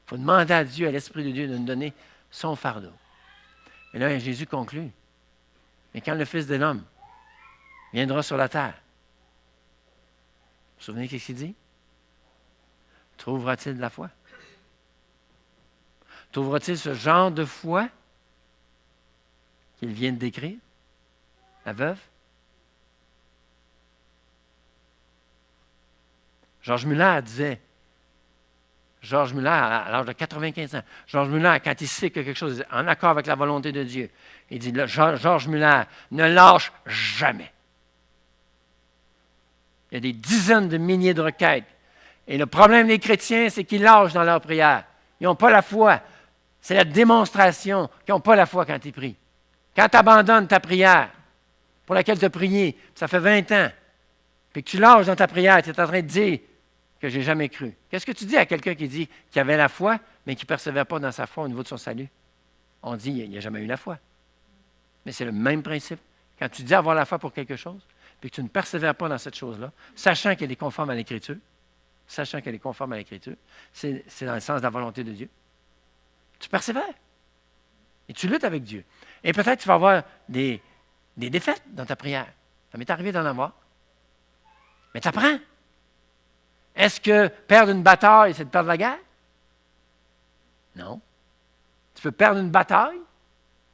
Il faut demander à Dieu, à l'Esprit de Dieu, de nous donner son fardeau. Et là, Jésus conclut. Mais quand le Fils de l'homme viendra sur la terre, vous vous souvenez qu'est-ce qu'il dit? Trouvera-t-il de la foi? Trouvera-t-il ce genre de foi qu'il vient de décrire? La veuve? Georges Muller disait, Georges Muller, à l'âge de 95 ans, Georges Muller, quand il sait que quelque chose est en accord avec la volonté de Dieu, il dit, Georges Muller ne lâche jamais. Il y a des dizaines de milliers de requêtes. Et le problème des chrétiens, c'est qu'ils lâchent dans leur prière. Ils n'ont pas la foi. C'est la démonstration qu'ils n'ont pas la foi quand ils prient. Quand tu abandonnes ta prière pour laquelle tu as prié, ça fait 20 ans, puis que tu lâches dans ta prière, tu es en train de dire que je n'ai jamais cru. Qu'est-ce que tu dis à quelqu'un qui dit qu'il avait la foi, mais qui ne persévère pas dans sa foi au niveau de son salut? On dit qu'il n'a jamais eu la foi. Mais c'est le même principe. Quand tu dis avoir la foi pour quelque chose, puis que tu ne persévères pas dans cette chose-là, sachant qu'elle est conforme à l'Écriture, c'est dans le sens de la volonté de Dieu, tu persévères. Et tu luttes avec Dieu. Et peut-être tu vas avoir des défaites dans ta prière. Ça m'est arrivé d'en avoir. Mais tu apprends. Est-ce que perdre une bataille, c'est de perdre la guerre? Non. Tu peux perdre une bataille,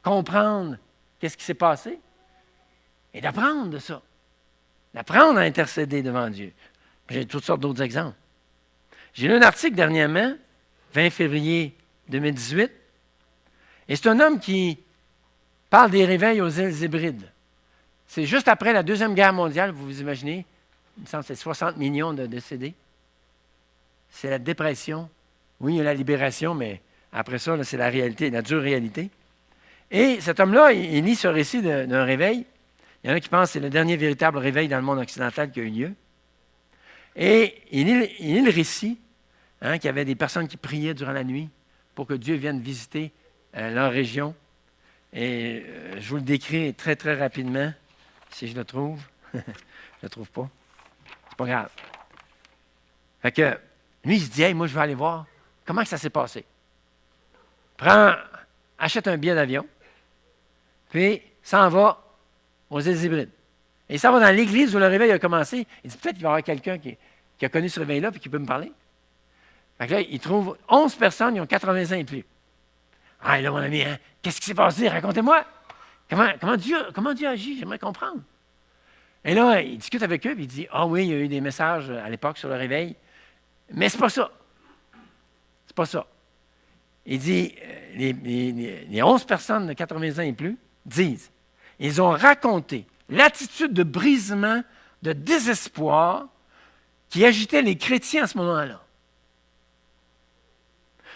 comprendre qu'est-ce qui s'est passé, et d'apprendre de ça. D'apprendre à intercéder devant Dieu. J'ai toutes sortes d'autres exemples. J'ai lu un article dernièrement, 20 février 2018, et c'est un homme qui parle des réveils aux îles Hébrides. C'est juste après la Deuxième Guerre mondiale, vous vous imaginez, il me semble que c'est 60 millions de décédés. C'est la dépression. Oui, il y a la libération, mais après ça, là, c'est la réalité, la dure réalité. Et cet homme-là, il lit ce récit d'un réveil. Il y en a qui pensent que c'est le dernier véritable réveil dans le monde occidental qui a eu lieu. Et il lit le récit, qu'il y avait des personnes qui priaient durant la nuit pour que Dieu vienne visiter leur région. Et je vous le décris très, très rapidement, si je le trouve. Je ne le trouve pas. C'est pas grave. Fait que, lui, il se dit, hey, moi, je vais aller voir comment ça s'est passé. Achète un billet d'avion, puis s'en va aux îles Hébrides. Et il s'en va dans l'église où le réveil a commencé. Il dit, peut-être qu'il va y avoir quelqu'un qui a connu ce réveil-là et qui peut me parler. Fait que là, il trouve 11 personnes, ils ont 80 ans et plus. Ah, là, mon ami, qu'est-ce qui s'est passé? Racontez-moi. Comment Dieu agit? J'aimerais comprendre. Et là, il discute avec eux, puis il dit, oui, il y a eu des messages à l'époque sur le réveil, mais c'est pas ça. C'est pas ça. Il dit, les 11 personnes de 80 ans et plus disent, ils ont raconté l'attitude de brisement, de désespoir qui agitait les chrétiens à ce moment-là.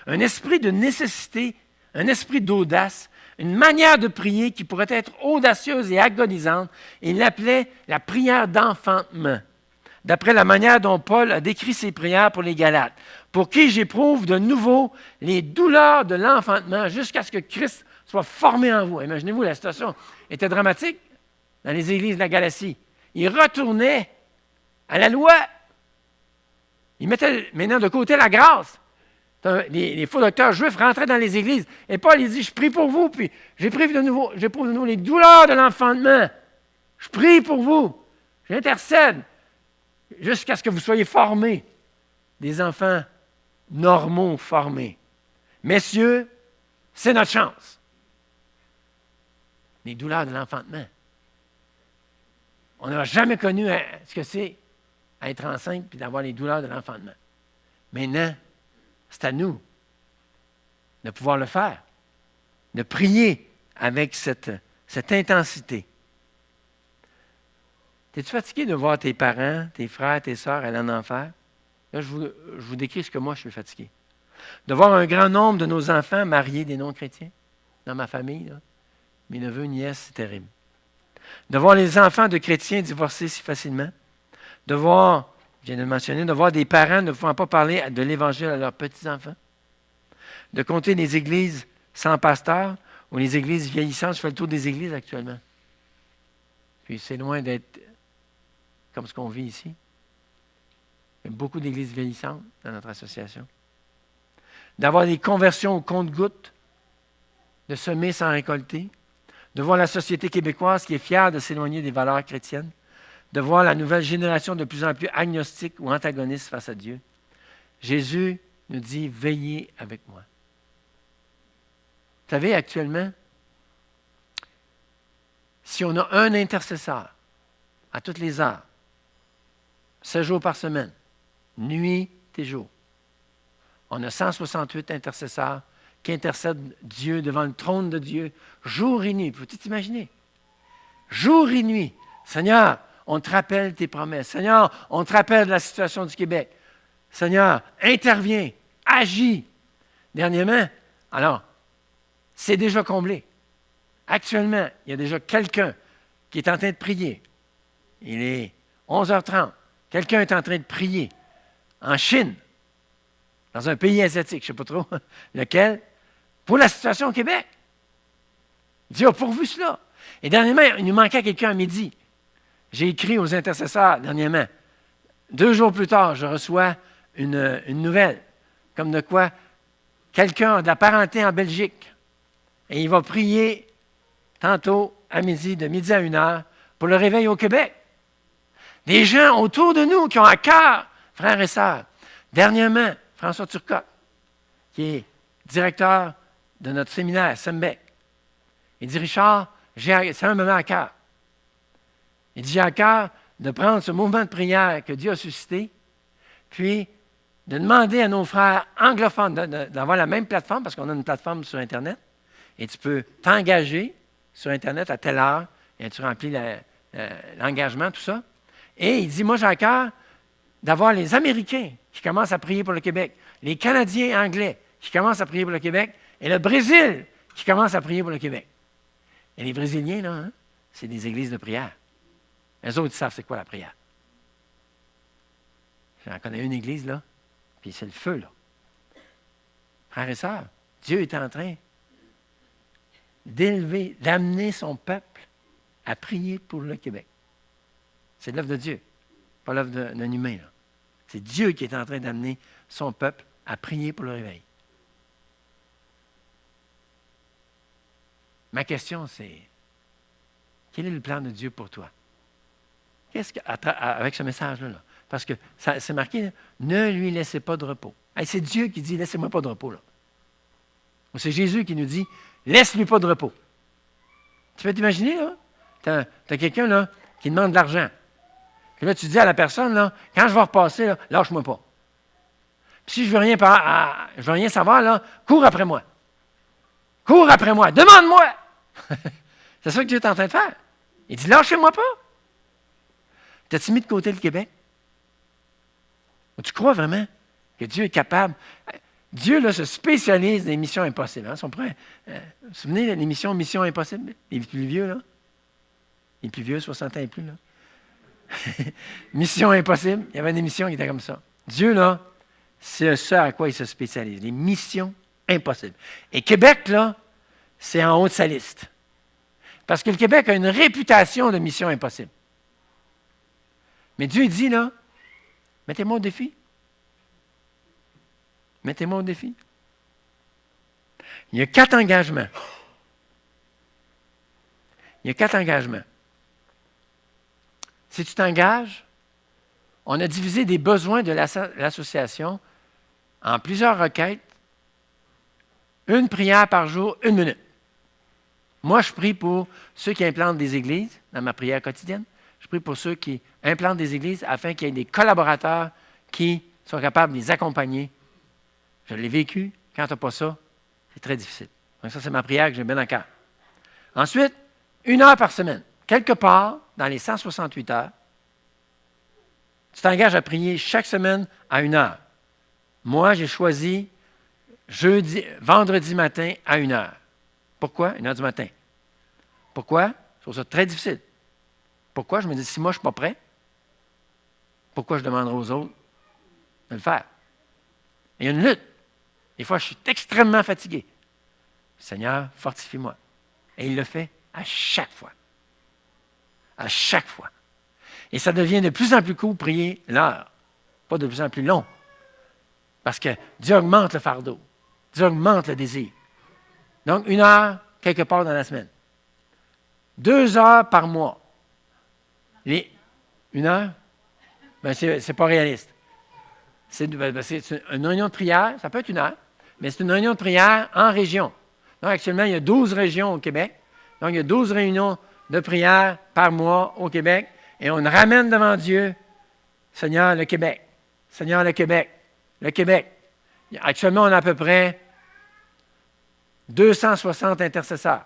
Un esprit de nécessité, un esprit d'audace, une manière de prier qui pourrait être audacieuse et agonisante. Il l'appelait la prière d'enfantement, d'après la manière dont Paul a décrit ses prières pour les Galates, pour qui j'éprouve de nouveau les douleurs de l'enfantement jusqu'à ce que Christ soit formé en vous. Imaginez-vous, la situation était dramatique dans les églises de la Galatie. Ils retournaient à la loi. Ils mettaient maintenant de côté la grâce. Les faux docteurs juifs rentraient dans les églises. Et Paul, il dit, je prie pour vous, puis j'éprouve de nouveau les douleurs de l'enfantement. Je prie pour vous. J'intercède jusqu'à ce que vous soyez formés, des enfants normaux formés. Messieurs, c'est notre chance. Les douleurs de l'enfantement. On n'a jamais connu ce que c'est être enceinte puis d'avoir les douleurs de l'enfantement. Maintenant, c'est à nous de pouvoir le faire, de prier avec cette intensité. Es-tu fatigué de voir tes parents, tes frères, tes sœurs aller en enfer? Là, je vous décris ce que moi, je suis fatigué. De voir un grand nombre de nos enfants marier des non-chrétiens dans ma famille, là. Mes neveux, nièces, c'est terrible. De voir les enfants de chrétiens divorcer si facilement. De voir, je viens de le mentionner, de voir des parents ne pouvant pas parler de l'Évangile à leurs petits-enfants. De compter les églises sans pasteur ou les églises vieillissantes. Je fais le tour des églises actuellement. Puis c'est loin d'être comme ce qu'on vit ici. Il y a beaucoup d'églises vieillissantes dans notre association. D'avoir des conversions au compte-gouttes, de semer sans récolter, de voir la société québécoise qui est fière de s'éloigner des valeurs chrétiennes, de voir la nouvelle génération de plus en plus agnostique ou antagoniste face à Dieu. Jésus nous dit, veillez avec moi. Vous savez, actuellement, si on a un intercesseur à toutes les heures, 7 jours par semaine, nuit et jour, on a 168 intercesseurs qui intercèdent Dieu devant le trône de Dieu, jour et nuit. Peux-tu t'imaginer? Jour et nuit. Seigneur, on te rappelle tes promesses. Seigneur, on te rappelle la situation du Québec. Seigneur, interviens, agis. Dernièrement, alors, c'est déjà comblé. Actuellement, il y a déjà quelqu'un qui est en train de prier. Il est 11h30. Quelqu'un est en train de prier en Chine, dans un pays asiatique, je ne sais pas trop lequel, pour la situation au Québec. Dieu a pourvu cela. Et dernièrement, il nous manquait quelqu'un à midi. J'ai écrit aux intercesseurs dernièrement. 2 jours plus tard, je reçois une nouvelle, comme de quoi quelqu'un a de la parenté en Belgique. Et il va prier tantôt à midi, de midi à 1h, pour le réveil au Québec. Des gens autour de nous qui ont à cœur, frères et sœurs. Dernièrement, François Turcotte, qui est directeur de notre séminaire, Sembec. Il dit, Richard, c'est un moment à cœur. Il dit, j'ai à cœur de prendre ce mouvement de prière que Dieu a suscité, puis de demander à nos frères anglophones d'avoir la même plateforme, parce qu'on a une plateforme sur Internet, et tu peux t'engager sur Internet à telle heure, et tu remplis l'engagement, tout ça. Et il dit, moi j'ai à cœur d'avoir les Américains qui commencent à prier pour le Québec, les Canadiens anglais qui commencent à prier pour le Québec, et le Brésil qui commence à prier pour le Québec. Et les Brésiliens, là, hein, c'est des églises de prière. Les autres, ils savent c'est quoi la prière. J'en connais une église, là, puis c'est le feu, là. Frères et sœurs, Dieu est en train d'élever, d'amener son peuple à prier pour le Québec. C'est l'œuvre de Dieu, pas l'œuvre d'un humain, là. C'est Dieu qui est en train d'amener son peuple à prier pour le réveil. Ma question, c'est, quel est le plan de Dieu pour toi? Avec ce message-là, là, parce que c'est marqué, là, ne lui laissez pas de repos. Hey, c'est Dieu qui dit, laissez-moi pas de repos. Là. Ou c'est Jésus qui nous dit, laisse-lui pas de repos. Tu peux t'imaginer, là? Tu as quelqu'un là, qui demande de l'argent. Puis là, tu dis à la personne, là, quand je vais repasser, là, lâche-moi pas. Puis si je ne veux rien savoir, là, cours après moi. Cours après moi. Demande-moi. C'est ça que Dieu est en train de faire. Il dit, lâchez-moi pas. T'as-tu mis de côté le Québec? Ou tu crois vraiment que Dieu est capable? Dieu là, se spécialise dans les missions impossibles. Hein? Vous vous souvenez de l'émission Mission Impossible? Les plus vieux, là? Les plus vieux, 60 ans et plus, là. Mission Impossible. Il y avait une émission qui était comme ça. Dieu, là, c'est ce à quoi il se spécialise. Les missions impossibles. Et Québec, là, c'est en haut de sa liste. Parce que le Québec a une réputation de mission impossible. Mais Dieu dit, là, mettez-moi au défi. Mettez-moi au défi. Il y a 4 engagements. Il y a 4 engagements. Si tu t'engages, on a divisé des besoins de l'association en plusieurs requêtes. Une prière par jour, 1 minute. Moi, je prie pour ceux qui implantent des églises dans ma prière quotidienne. Je prie pour ceux qui implantent des églises afin qu'il y ait des collaborateurs qui sois capable de les accompagner. Je l'ai vécu. Quand tu n'as pas ça, c'est très difficile. Donc ça, c'est ma prière que j'ai bien dans le cœur. Ensuite, 1 heure par semaine. Quelque part, dans les 168 heures, tu t'engages à prier chaque semaine à 1 heure. Moi, j'ai choisi vendredi matin à 1 heure. Pourquoi? 1 heure du matin. Pourquoi? Je trouve ça très difficile. Pourquoi? Je me dis, si moi, je ne suis pas prêt, pourquoi je demanderai aux autres de le faire? Il y a une lutte. Des fois, je suis extrêmement fatigué. Seigneur, fortifie-moi. Et il le fait à chaque fois. À chaque fois. Et ça devient de plus en plus court prier l'heure, pas de plus en plus long. Parce que Dieu augmente le fardeau. Dieu augmente le désir. Donc, 1 heure, quelque part dans la semaine. 2 heures par mois. 1 heure? Ben, c'est pas réaliste. C'est une réunion de prière, ça peut être 1 heure, mais c'est une réunion de prière en région. Donc, actuellement, il y a 12 régions au Québec. Donc, il y a 12 réunions de prière par mois au Québec. Et on ramène devant Dieu, Seigneur, le Québec. Seigneur, le Québec. Le Québec. Actuellement, on a à peu près 260 intercesseurs.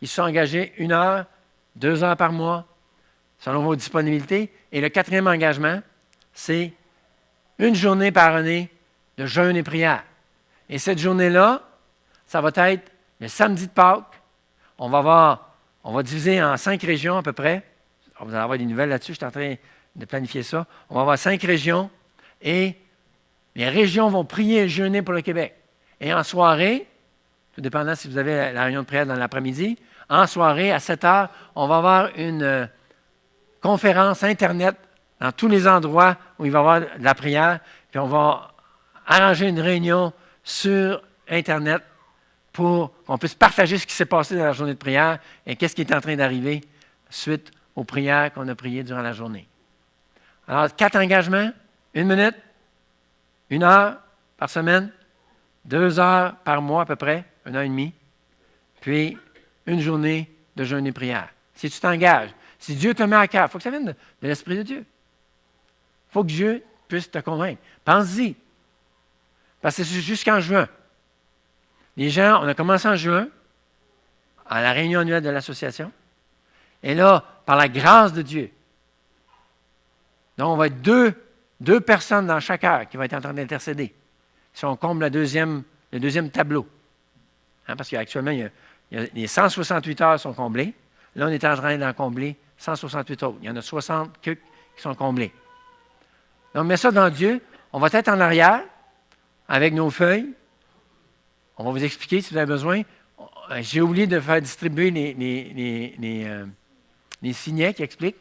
Ils se sont engagés 1 heure, 2 heures par mois, selon vos disponibilités. Et le 4e engagement, c'est 1 journée par année de jeûne et prière. Et cette journée-là, ça va être le samedi de Pâques. On va diviser en 5 régions à peu près. Vous allez avoir des nouvelles là-dessus, je suis en train de planifier ça. On va avoir 5 régions et les régions vont prier et jeûner pour le Québec. Et en soirée, tout dépendant si vous avez la réunion de prière dans l'après-midi, en soirée, à 7 heures, on va avoir une conférence Internet dans tous les endroits où il va y avoir de la prière. Puis on va arranger une réunion sur Internet pour qu'on puisse partager ce qui s'est passé dans la journée de prière et qu'est-ce qui est en train d'arriver suite aux prières qu'on a priées durant la journée. Alors, 4 engagements, 1 minute, 1 heure par semaine, 2 heures par mois à peu près, 1 heure et demie, puis 1 journée de jeûne et prière. Si tu t'engages, si Dieu te met à cœur, il faut que ça vienne de l'Esprit de Dieu. Il faut que Dieu puisse te convaincre. Pense-y. Parce que c'est jusqu'en juin. Les gens, on a commencé en juin, à la réunion annuelle de l'association. Et là, par la grâce de Dieu, donc on va être deux personnes dans chaque heure qui vont être en train d'intercéder. Si on comble le deuxième tableau. Hein, parce qu'actuellement, les 168 heures sont comblées. Là, on est en train d'en combler 168 autres. Il y en a 60 qui sont comblés. Donc, on met ça dans Dieu. On va être en arrière avec nos feuilles. On va vous expliquer si vous avez besoin. J'ai oublié de faire distribuer les signets qui expliquent.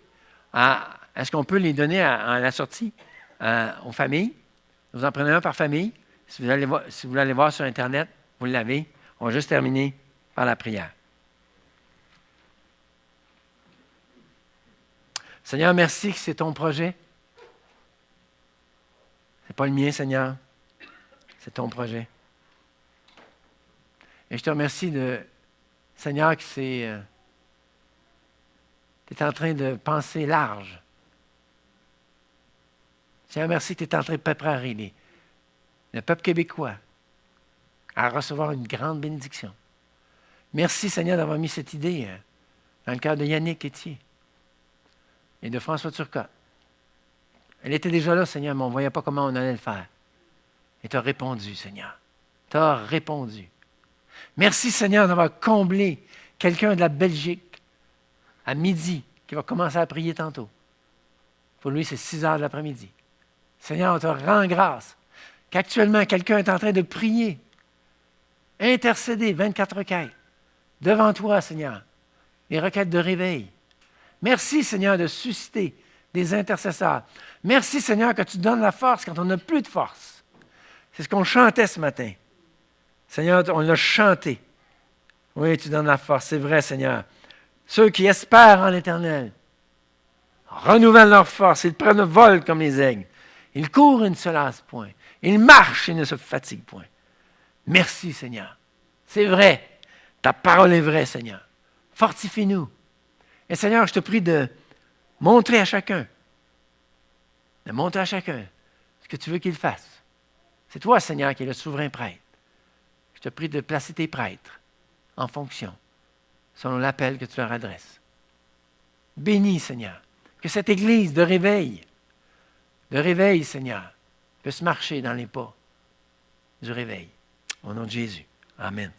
Est-ce qu'on peut les donner à la sortie aux familles? Vous en prenez un par famille. Si vous voulez aller voir sur Internet, vous l'avez. On va juste terminer par la prière. Seigneur, merci que c'est ton projet. Ce n'est pas le mien, Seigneur. C'est ton projet. Et je te remercie Seigneur, que tu es en train de penser large. Seigneur, merci que tu es en train de préparer le peuple québécois à recevoir une grande bénédiction. Merci, Seigneur, d'avoir mis cette idée dans le cœur de Yannick Etier et de François Turcotte. Elle était déjà là, Seigneur, mais on ne voyait pas comment on allait le faire. Et tu as répondu, Seigneur. Tu as répondu. Merci, Seigneur, d'avoir comblé quelqu'un de la Belgique à midi qui va commencer à prier tantôt. Pour lui, c'est 6 heures de l'après-midi. Seigneur, on te rend grâce qu'actuellement, quelqu'un est en train de prier, intercéder 24 requêtes devant toi, Seigneur, les requêtes de réveil. Merci, Seigneur, de susciter des intercesseurs. Merci, Seigneur, que tu donnes la force quand on n'a plus de force. C'est ce qu'on chantait ce matin. Seigneur, on l'a chanté. Oui, tu donnes la force, c'est vrai, Seigneur. Ceux qui espèrent en l'Éternel renouvellent leur force, ils prennent le vol comme les aigles. Ils courent et ne se lassent point. Ils marchent et ne se fatiguent point. Merci, Seigneur. C'est vrai. Ta parole est vraie, Seigneur. Fortifie-nous. Et Seigneur, je te prie de montrer à chacun, ce que tu veux qu'ils fassent. C'est toi, Seigneur, qui es le souverain prêtre. Je te prie de placer tes prêtres en fonction, selon l'appel que tu leur adresses. Bénis, Seigneur, que cette Église de réveil, Seigneur, puisse marcher dans les pas du réveil. Au nom de Jésus. Amen.